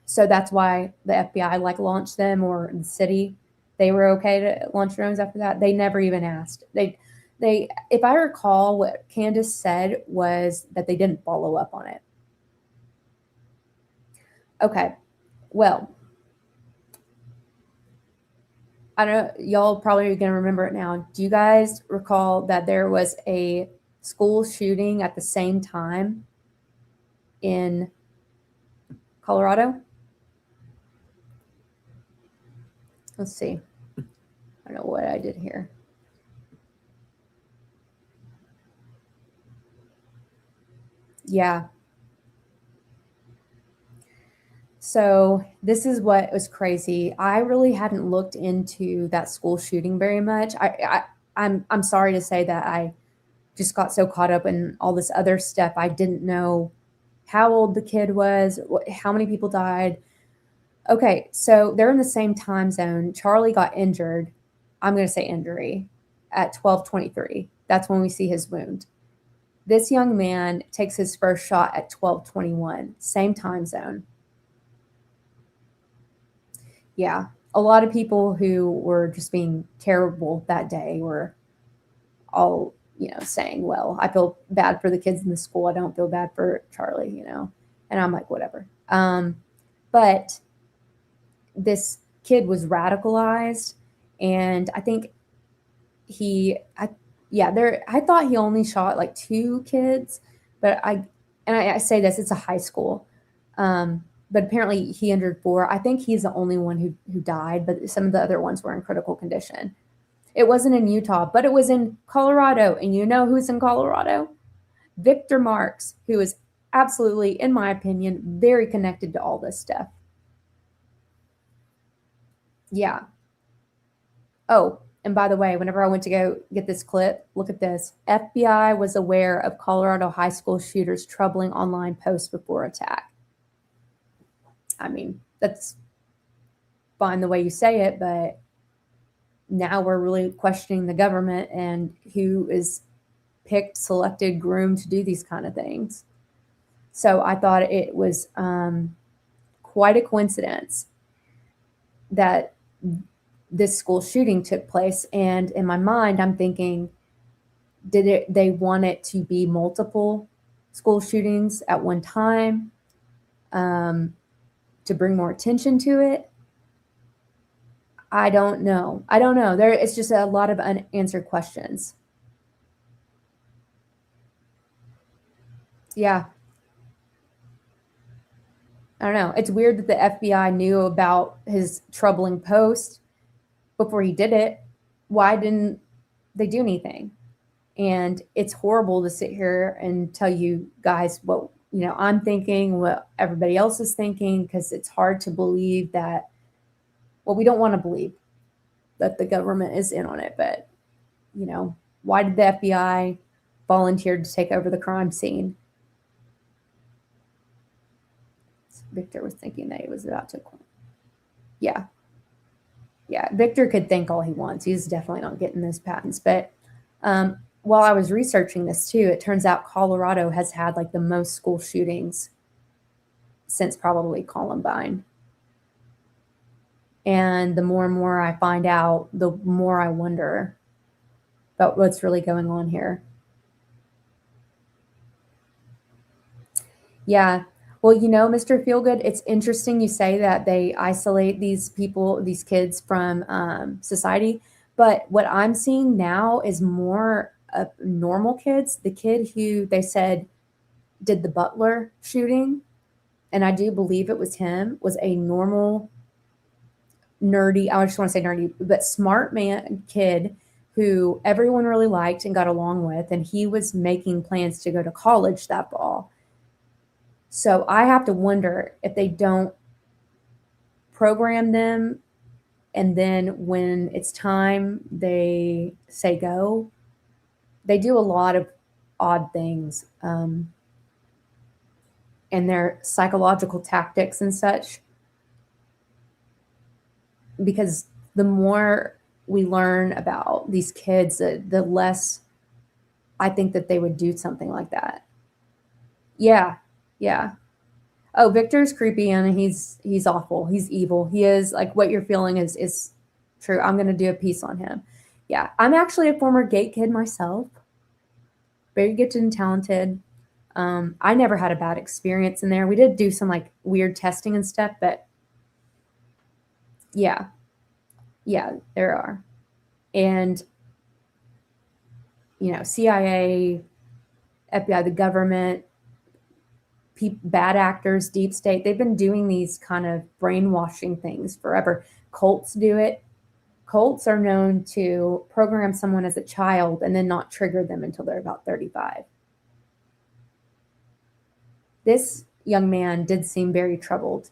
S1: So that's why the FBI like launched them, or the city, they were okay to launch drones after that. They never even asked. They, if I recall, what Candace said was that they didn't follow up on it. Okay. Well, I don't know, y'all probably are going to remember it now. Do you guys recall that there was a school shooting at the same time in Colorado? Let's see. I don't know what I did here. Yeah. So this is what was crazy. I really hadn't looked into that school shooting very much. I'm sorry to say that I just got so caught up in all this other stuff. I didn't know how old the kid was, how many people died. Okay, so they're in the same time zone. Charlie got injured. I'm going to say injury at 12:23. That's when we see his wound. This young man takes his first shot at 12:21, same time zone. Yeah, a lot of people who were just being terrible that day were all, saying, well, I feel bad for the kids in the school. I don't feel bad for Charlie. And I'm like, whatever. But this kid was radicalized, and I think I thought he only shot like 2 kids, but I say this, it's a high school. But apparently he injured 4. I think he's the only one who died, but some of the other ones were in critical condition. It wasn't in Utah, but it was in Colorado. And you know who's in Colorado? Victor Marks, who is absolutely, in my opinion, very connected to all this stuff. Yeah. Oh, and by the way, whenever I went to go get this clip, look at this. FBI was aware of Colorado high school shooters' troubling online posts before attack. I mean, that's fine the way you say it, but now we're really questioning the government and who is picked, selected, groomed to do these kind of things. So I thought it was quite a coincidence that this school shooting took place. And in my mind, I'm thinking, they want it to be multiple school shootings at one time to bring more attention to it? I don't know. It's just a lot of unanswered questions. Yeah. I don't know. It's weird that the FBI knew about his troubling post before he did it. Why didn't they do anything? And it's horrible to sit here and tell you guys what, I'm thinking, what everybody else is thinking, because it's hard to believe that, well, we don't want to believe that the government is in on it, but, why did the FBI volunteer to take over the crime scene? Victor was thinking that he was about to quit. Yeah. Yeah, Victor could think all he wants. He's definitely not getting those patents. But while I was researching this too, it turns out Colorado has had like the most school shootings since probably Columbine. And the more and more I find out, the more I wonder about what's really going on here. Yeah. Well, Mr. Feelgood, it's interesting you say that they isolate these people, these kids from society. But what I'm seeing now is more of normal kids. The kid who they said did the Butler shooting, and I do believe it was him, was a normal, nerdy, I just want to say nerdy, but smart kid who everyone really liked and got along with. And he was making plans to go to college that fall. So I have to wonder if they don't program them, and then when it's time, they say go. They do a lot of odd things, and their psychological tactics and such. Because the more we learn about these kids, the less I think that they would do something like that. Yeah. Yeah. Oh, Victor's creepy and he's awful. He's evil. He is, like, what you're feeling is true. I'm going to do a piece on him. Yeah. I'm actually a former gate kid myself. Very gifted and talented. I never had a bad experience in there. We did do some like weird testing and stuff, but yeah, there are. And, CIA, FBI, the government, bad actors, deep state, they've been doing these kind of brainwashing things forever. Cults do it. Cults are known to program someone as a child and then not trigger them until they're about 35. This young man did seem very troubled.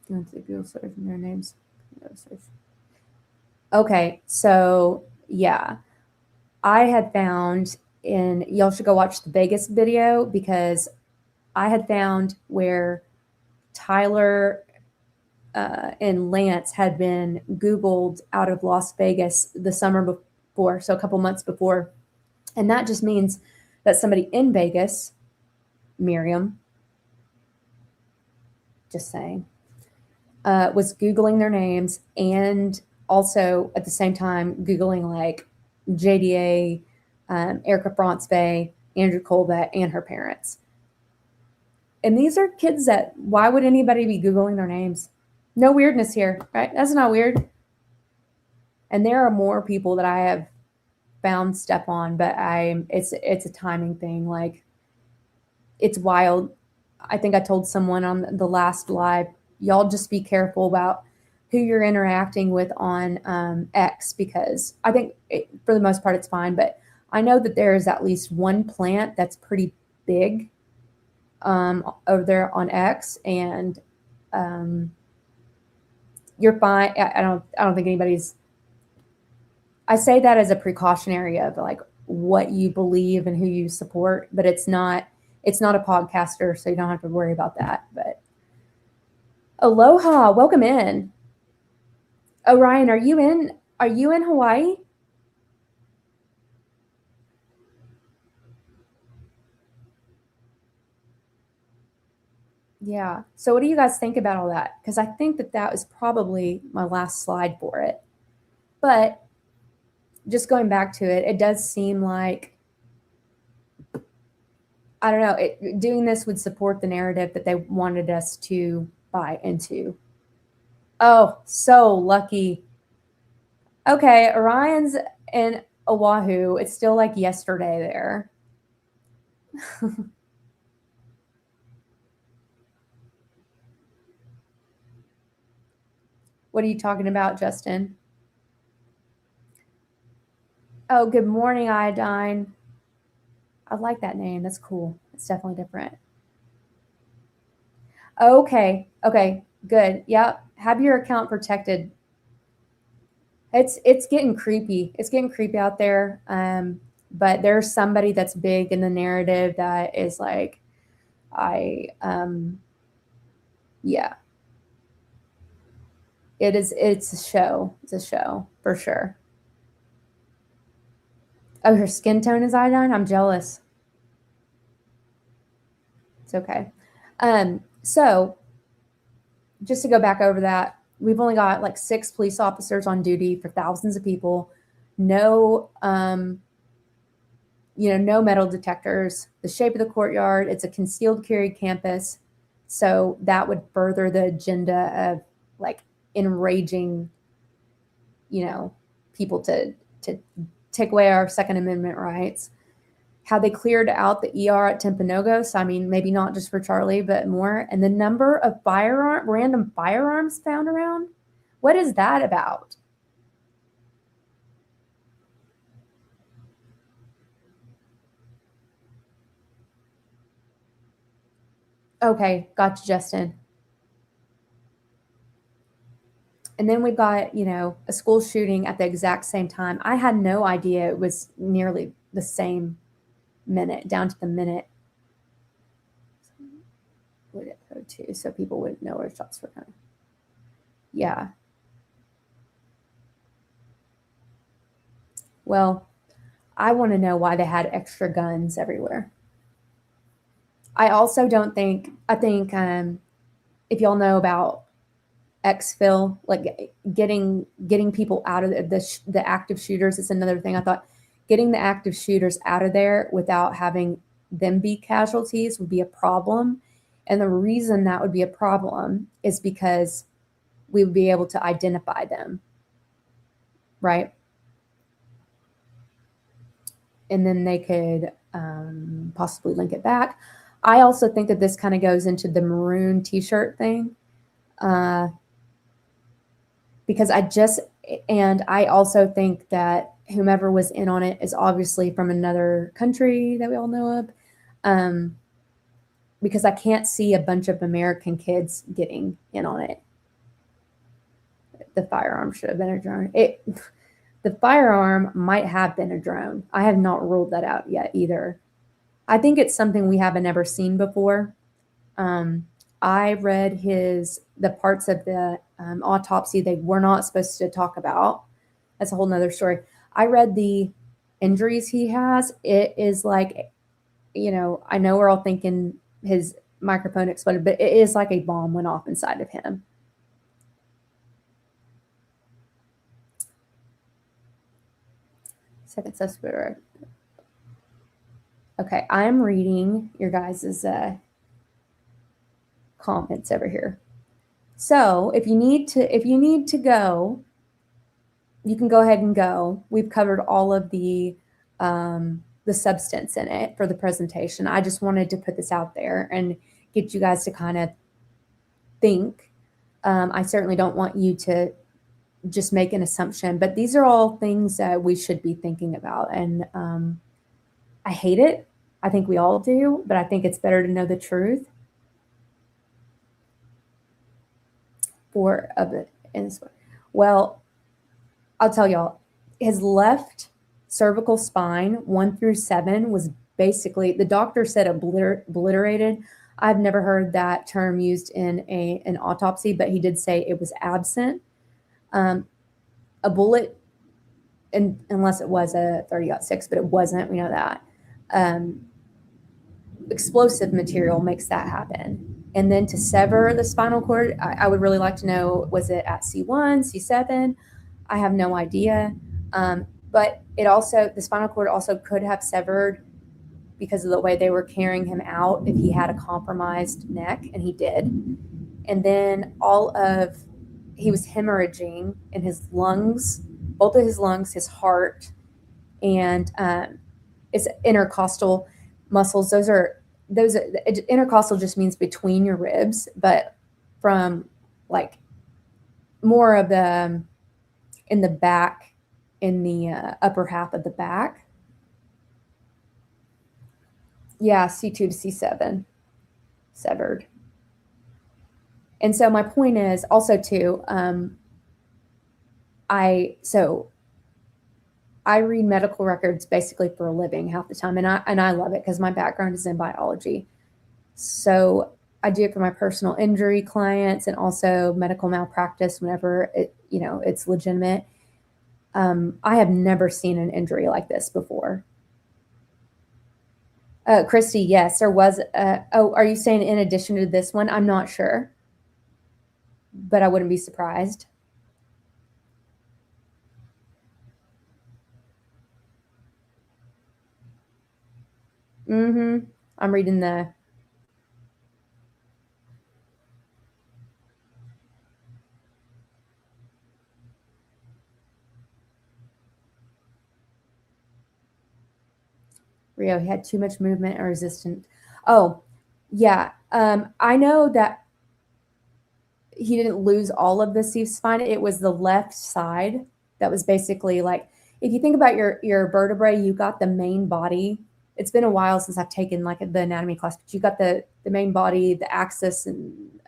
S1: Google search their names. Okay, so yeah. I had found y'all should go watch the Vegas video, because I had found where Tyler and Lance had been Googled out of Las Vegas the summer before, so a couple months before. And that just means that somebody in Vegas, Miriam, just saying, was Googling their names and also at the same time Googling like JDA, Erica Brontsvay, Andrew Colbett, and her parents. And these are kids that, why would anybody be Googling their names? No weirdness here, right? That's not weird. And there are more people that I have found step on, but it's a timing thing. Like, it's wild. I think I told someone on the last live, y'all just be careful about who you're interacting with on X, because I think for the most part it's fine, but I know that there is at least one plant that's pretty big over there on X, and you're fine. I don't think anybody's. I say that as a precautionary of like what you believe and who you support, but it's not a podcaster, so you don't have to worry about that. But aloha, welcome in. Orion, are you in Hawaii? Yeah. So what do you guys think about all that? Because I think that was probably my last slide for it. But just going back to it, it does seem like, I don't know, doing this would support the narrative that they wanted us to buy into. Oh, so lucky. Okay, Orion's in Oahu. It's still like yesterday there. What are you talking about, Justin? Oh, good morning, Iodine. I like that name. That's cool. It's definitely different. Okay. Okay. Good. Yep. Have your account protected. It's getting creepy. It's getting creepy out there. But there's somebody that's big in the narrative that is like, yeah. It's a show. It's a show for sure. Oh, her skin tone is iodine? I'm jealous. It's okay. So just to go back over that, we've only got like 6 police officers on duty for thousands of people. No, no metal detectors. The shape of the courtyard, it's a concealed carry campus. So that would further the agenda of like enraging, people to take away our Second Amendment rights. How they cleared out the ER at Timpanogos. I mean, maybe not just for Charlie, but more. And the number of random firearms found around. What is that about? Okay, gotcha, Justin. And then we've got, a school shooting at the exact same time. I had no idea it was nearly the same minute, down to the minute. Would it go to, so people wouldn't know where shots were coming? Yeah. Well, I want to know why they had extra guns everywhere. I also don't think, I think if y'all know about exfil, like getting people out of the active shooters is another thing. I thought getting the active shooters out of there without having them be casualties would be a problem. And the reason that would be a problem is because we would be able to identify them, right? And then they could possibly link it back. I also think that this kind of goes into the maroon t-shirt thing. Because I also think that whomever was in on it is obviously from another country that we all know of. Because I can't see a bunch of American kids getting in on it. The firearm should have been a drone. The firearm might have been a drone. I have not ruled that out yet either. I think it's something we haven't ever seen before. I read the parts of the autopsy they were not supposed to talk about. That's a whole nother story. I read the injuries he has. It is like, I know we're all thinking his microphone exploded, but it is like a bomb went off inside of him. Second suspect. Okay, I'm reading your guys' comments over here. So if you need to go, you can go ahead and go. We've covered all of the substance in it for the presentation. I just wanted to put this out there and get you guys to kind of think. I certainly don't want you to just make an assumption, but these are all things that we should be thinking about. And I hate it. I think we all do, but I think it's better to know the truth. Well, I'll tell y'all, his left cervical spine, 1 through 7, was basically, the doctor said obliterated. I've never heard that term used in an autopsy, but he did say it was absent. A bullet, unless it was a 30-06, but it wasn't, we know that. Explosive material makes that happen. And then to sever the spinal cord, I would really like to know, was it at C1, C7? I have no idea. But the spinal cord also could have severed because of the way they were carrying him out if he had a compromised neck, and he did. And then he was hemorrhaging in his lungs, both of his lungs, his heart, and his intercostal muscles. Those intercostal just means between your ribs, but from like more of the in the back, in the upper half of the back. Yeah, C2 to C7 severed. And so my point is also too, I read medical records basically for a living half the time, and I love it because my background is in biology. So I do it for my personal injury clients and also medical malpractice whenever it's legitimate. I have never seen an injury like this before. Christy, yes, there was. Are you saying in addition to this one? I'm not sure, but I wouldn't be surprised. I'm reading the. Rio, he had too much movement or resistance. Oh, yeah. I know that he didn't lose all of the C spine. It was the left side that was basically like, if you think about your vertebrae, you got the main body. It's been a while since I've taken like the anatomy class, but you got the main body, the axis, and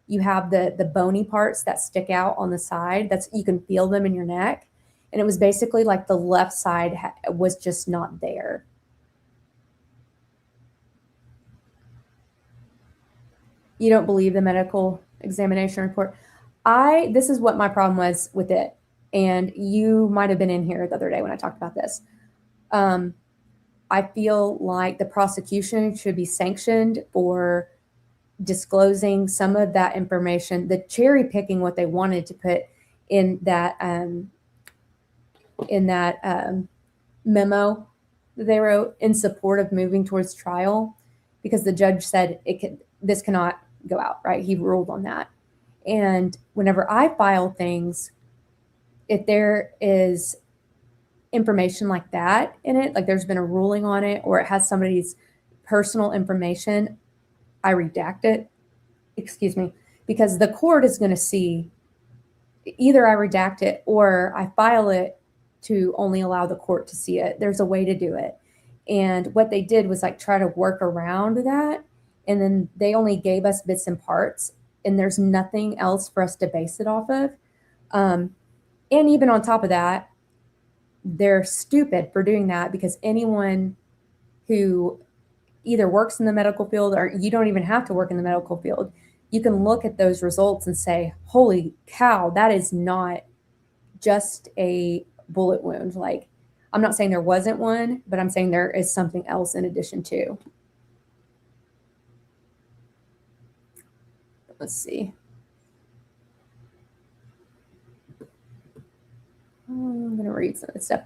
S1: you have the bony parts that stick out on the side. You can feel them in your neck. And it was basically like the left side was just not there. You don't believe the medical examination report? This is what my problem was with it. And you might have been in here the other day when I talked about this. I feel like the prosecution should be sanctioned for disclosing some of that information, the cherry picking what they wanted to put in that memo that they wrote in support of moving towards trial, because the judge said this cannot go out, right? He ruled on that. And whenever I file things, if there is information like that in it, like there's been a ruling on it, or it has somebody's personal information, I redact it, because the court is going to see either I redact it or I file it to only allow the court to see it. There's a way to do it. And what they did was like try to work around that. And then they only gave us bits and parts, and there's nothing else for us to base it off of. And even on top of that, they're stupid for doing that, because anyone who either works in the medical field or you don't even have to work in the medical field. You can look at those results and say, holy cow, that is not just a bullet wound. Like, I'm not saying there wasn't one, but I'm saying there is something else in addition to. Let's see. I'm going to read some of this stuff.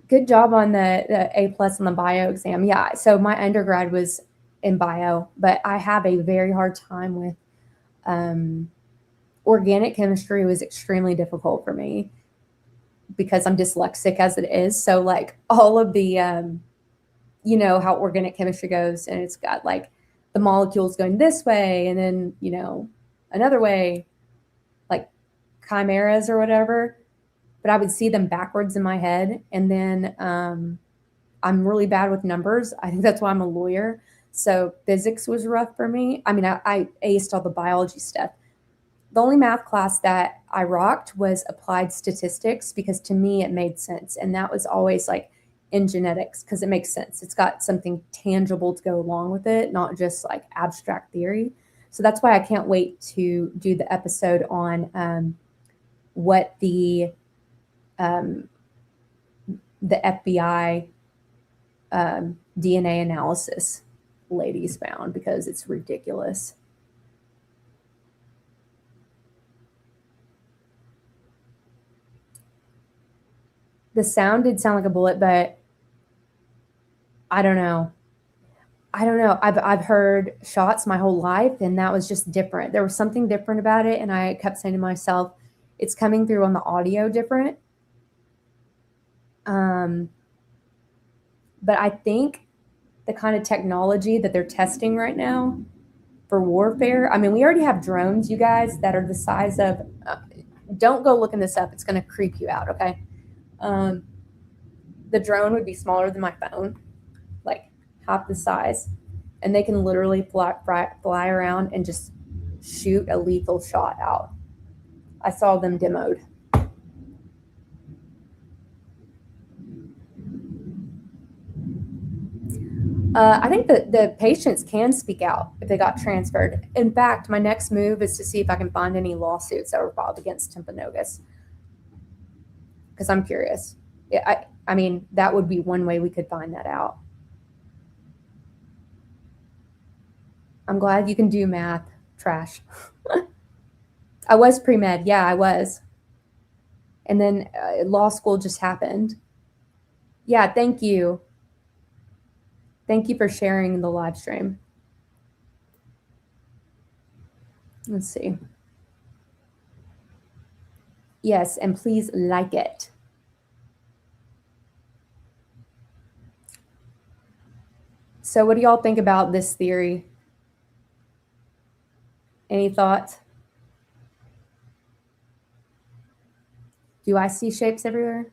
S1: Good job on the A+ on the bio exam. Yeah, so my undergrad was in bio, but I have a very hard time with organic chemistry. Was extremely difficult for me because I'm dyslexic as it is. So like all of the, you know, how organic chemistry goes, and it's got like the molecules going this way and then, you know, another way, like chimeras or whatever. But I would see them backwards in my head. And then I'm really bad with numbers. I think that's why I'm a lawyer. So physics was rough for me. I mean, I aced all the biology stuff. The only math class that I rocked was applied statistics because to me it made sense. And that was always like in genetics because it makes sense. It's got something tangible to go along with it, not just like abstract theory. So that's why I can't wait to do the episode on what the FBI DNA analysis ladies found, because it's ridiculous. The sound did sound like a bullet, but I don't know. I've heard shots my whole life, and that was just different. There was something different about it, and I kept saying to myself, it's coming through on the audio different. But I think the kind of technology that they're testing right now for warfare, I mean, we already have drones, you guys, that are the size of, don't go looking this up. It's going to creep you out, okay? The drone would be smaller than my phone, like half the size. And they can literally fly around and just shoot a lethal shot out. I saw them demoed. I think that the patients can speak out if they got transferred. In fact, my next move is to see if I can find any lawsuits that were filed against Timpanogos, because I'm curious. Yeah, I mean, that would be one way we could find that out. I'm glad you can do math. Trash. I was pre-med. Yeah, I was. And then law school just happened. Yeah, thank you. Thank you for sharing the live stream. Let's see. Yes, and please like it. So what do y'all think about this theory? Any thoughts? Do I see shapes everywhere?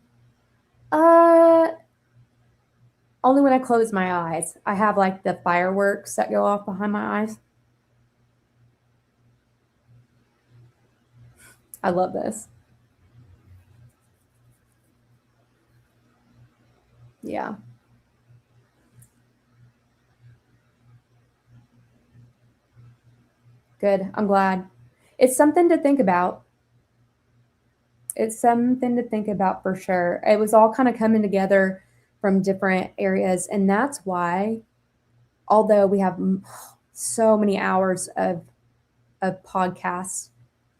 S1: Only when I close my eyes. I have like the fireworks that go off behind my eyes. I love this. Yeah. Good. I'm glad. It's something to think about. It's something to think about for sure. It was all kind of coming together from different areas. And that's why, although we have so many hours of podcasts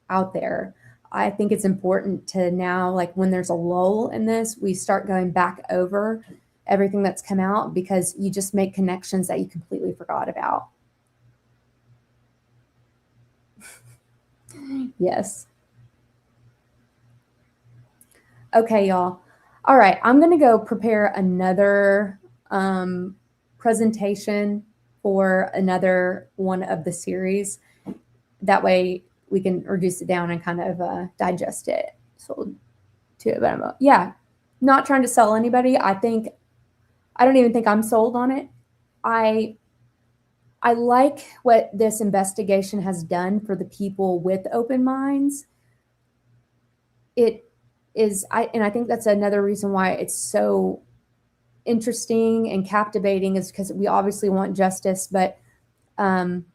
S1: out there, I think it's important to now, like when there's a lull in this, we start going back over everything that's come out, because you just make connections that you completely forgot about. Yes. Okay, y'all. All right, I'm going to go prepare another presentation for another one of the series. That way we can reduce it down and kind of digest it. So, yeah, not trying to sell anybody. I don't even think I'm sold on it. I like what this investigation has done for the people with open minds. It is, and I think that's another reason why it's so interesting and captivating is because we obviously want justice, but and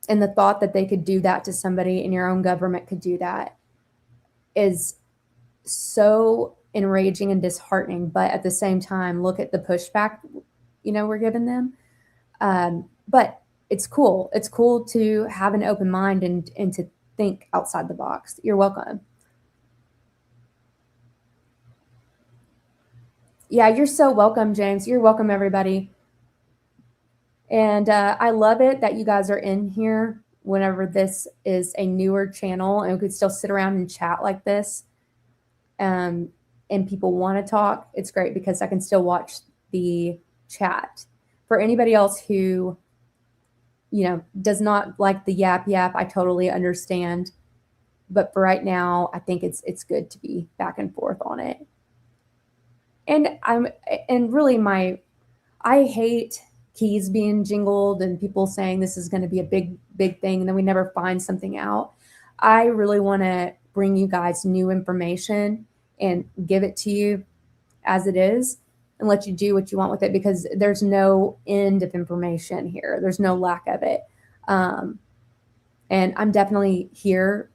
S1: the thought that they could do that to somebody and your own government could do that is so enraging and disheartening. But at the same time, look at the pushback, we're giving them. But it's cool. It's cool to have an open mind and to think outside the box. You're welcome. Yeah, you're so welcome, James. You're welcome, everybody. And I love it that you guys are in here whenever this is a newer channel and we could still sit around and chat like this. And people want to talk. It's great because I can still watch the chat. For anybody else who, does not like the yap, I totally understand. But for right now, I think it's good to be back and forth on it. And really I hate keys being jingled and people saying this is going to be a big thing and then we never find something out. I really want to bring you guys new information and give it to you as it is and let you do what you want with it, because there's no end of information here. There's no lack of it. And I'm definitely here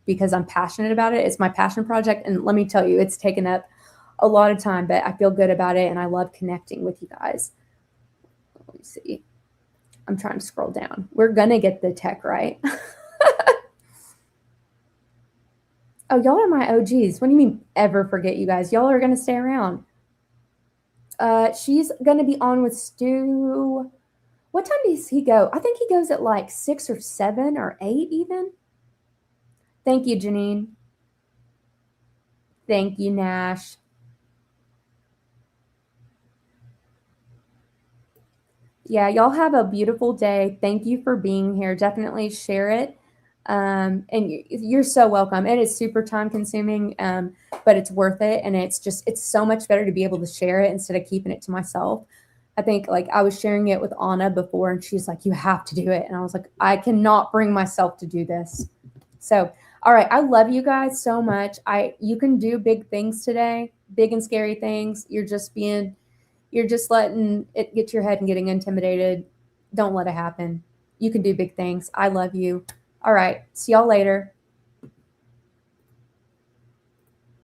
S1: because I'm passionate about it. It's my passion project. And let me tell you, it's taken up a lot of time, but I feel good about it and I love connecting with you guys. Let me see. I'm trying to scroll down. We're going to get the tech right. Oh, y'all are my OGs. What do you mean ever forget you guys? Y'all are going to stay around. She's going to be on with Stu. What time does he go? I think he goes at like 6 or 7 or 8 even. Thank you, Janine. Thank you, Nash. Yeah, y'all have a beautiful day. Thank you for being here. Definitely share it. And you're so welcome. It is super time consuming, but it's worth it. And it's so much better to be able to share it instead of keeping it to myself. I think like I was sharing it with Anna before and she's like, you have to do it. And I was like, I cannot bring myself to do this. So, all right. I love you guys so much. You can do big things today, big and scary things. You're just letting it get to your head and getting intimidated. Don't let it happen. You can do big things. I love you. All right. See y'all later.